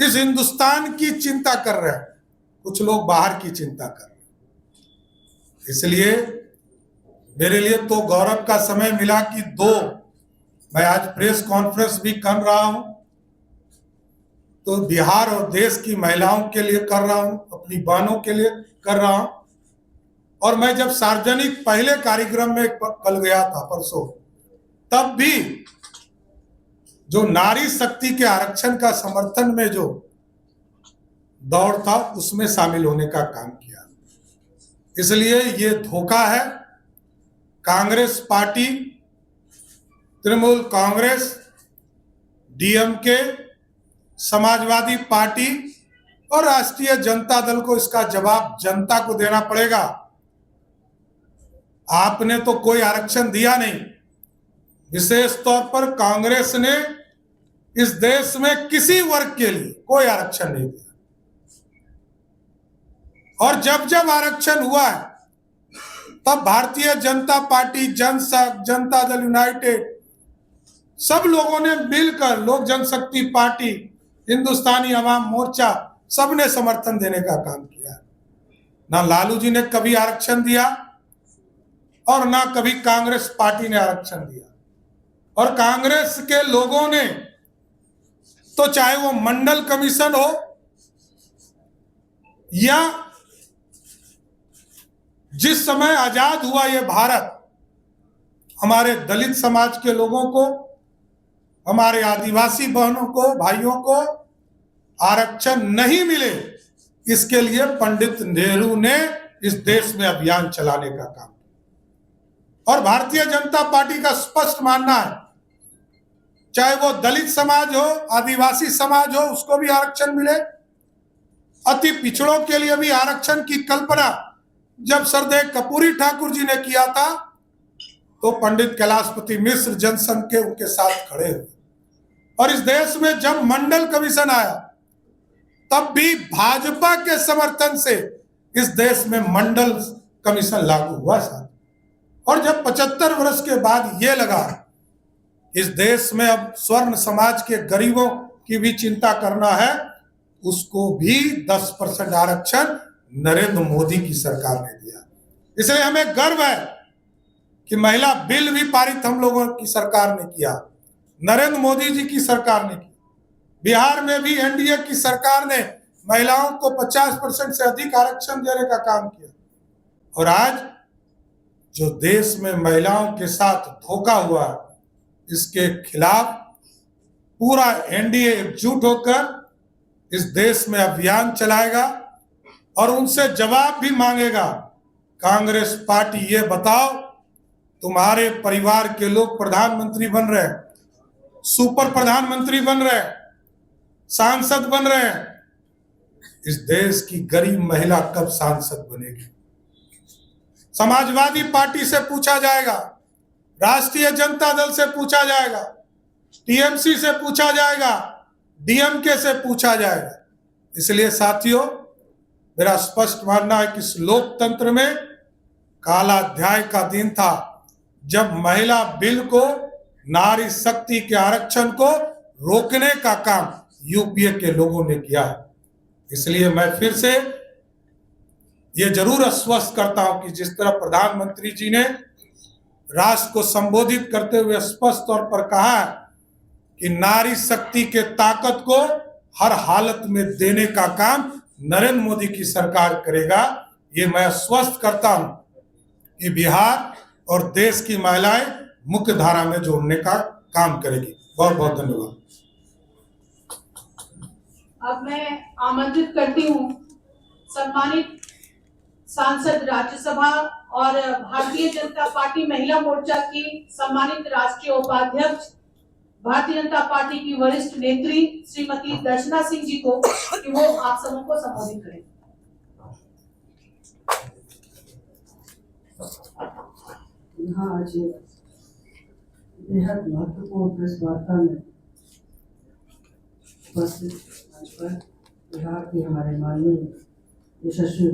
इस हिंदुस्तान की चिंता कर रहे हैं, कुछ लोग बाहर की चिंता कर रहे हैं। इसलिए मेरे लिए तो गौरव का समय मिला कि मैं आज प्रेस कॉन्फ्रेंस भी कर रहा हूं, तो बिहार और देश की महिलाओं के लिए कर रहा हूं, अपनी बहनों के लिए कर रहा हूं। और मैं जब सार्वजनिक पहले कार्यक्रम में कल गया था परसों, तब भी जो नारी शक्ति के आरक्षण का समर्थन में जो दौड़ था उसमें शामिल होने का काम किया। इसलिए ये धोखा है। Congress party, Trinamool Congress, DMK, Samajwadi party और राष्ट्रीय जनता दल को इसका जवाब जनता को देना पड़ेगा। आपने तो कोई आरक्षण दिया नहीं। विशेष तौर पर कांग्रेस ने इस देश में किसी वर्ग के लिए कोई आरक्षण नहीं दिया, और जब जब आरक्षण हुआ है तब भारतीय जनता पार्टी, जनसंघ, जनता दल यूनाइटेड, सब लोगों ने मिलकर, लोक जनशक्ति पार्टी, हिंदुस्तानी अवाम मोर्चा, सबने समर्थन देने का काम किया। ना लालू जी ने कभी आरक्षण दिया और ना कभी कांग्रेस पार्टी ने आरक्षण दिया। और कांग्रेस के लोगों ने तो चाहे वो मंडल कमीशन हो या जिस समय आजाद हुआ ये भारत, हमारे दलित समाज के लोगों को, हमारे आदिवासी बहनों को, भाइयों को आरक्षण नहीं मिले, इसके लिए पंडित नेहरू ने इस देश में अभियान चलाने का काम किया। और भारतीय जनता पार्टी का स्पष्ट मानना है, चाहे वो दलित समाज हो, आदिवासी समाज हो, उसको भी आरक्षण मिले। अति पिछड़ों के लिए भी आरक्षण की कल्पना जब सरदेव कपूरी ठाकुर जी ने किया था, तो पंडित कैलाशपति मिश्र जनसंघ के उनके साथ खड़े हुए। और इस देश में जब मंडल कमीशन आया, तब भी भाजपा के समर्थन से इस देश में मंडल कमीशन लागू हुआ था। और जब 75 वर्ष के बाद ये लगा इस देश में अब स्वर्ण समाज के गरीबों की भी चिंता करना है, उसको भी 10% आरक्षण नरेंद्र मोदी की सरकार ने दिया। इसलिए हमें गर्व है कि महिला बिल भी पारित हम लोगों की सरकार ने किया, नरेंद्र मोदी जी की सरकार ने की। बिहार में भी एनडीए की सरकार ने महिलाओं को 50% से अधिक आरक्षण देने का काम किया। और आज जो देश में महिलाओं के साथ धोखा हुआ है, इसके खिलाफ पूरा एनडीए एकजुट होकर इस देश में अभियान चलाएगा और उनसे जवाब भी मांगेगा। कांग्रेस पार्टी, ये बताओ, तुम्हारे परिवार के लोग प्रधानमंत्री बन रहे हैं, सुपर प्रधानमंत्री बन रहे हैं, सांसद बन रहे हैं, इस देश की गरीब महिला कब सांसद बनेगी? समाजवादी पार्टी से पूछा जाएगा, राष्ट्रीय जनता दल से पूछा जाएगा, टीएमसी से पूछा जाएगा, डीएमके से पूछा जाएगा। इसलिए साथियों, मेरा स्पष्ट मानना है कि इस लोकतंत्र में काला अध्याय का दिन था जब महिला बिल को, नारी शक्ति के आरक्षण को रोकने का काम यूपीए के लोगों ने किया है। इसलिए मैं फिर से ये जरूर आश्वस्त करता हूं कि जिस तरह प्रधानमंत्री जी ने राष्ट्र को संबोधित करते हुए स्पष्ट तौर पर कहा है कि नारी शक्ति के ताकत को हर हालत में देने का काम नरेंद्र मोदी की सरकार करेगा, ये मैं आश्वस्त करता हूं कि बिहार और देश की महिलाएं मुख्य धारा में जोड़ने का काम करेगी। बहुत बहुत धन्यवाद। अब मैं आमंत्रित करती हूँ सम्मानित सांसद राज्यसभा और भारतीय जनता पार्टी महिला मोर्चा की सम्मानित राष्ट्रीय उपाध्यक्ष, भारतीय जनता पार्टी की वरिष्ठ नेत्री श्रीमती दर्शना सिंह जी को कि वो आप सबों को संबोधित करें। यहाँ आज बेहद महत्वपूर्ण प्रेस वार्ता में उपस्थित मंच पर बिहार के हमारे माननीय यशस्वी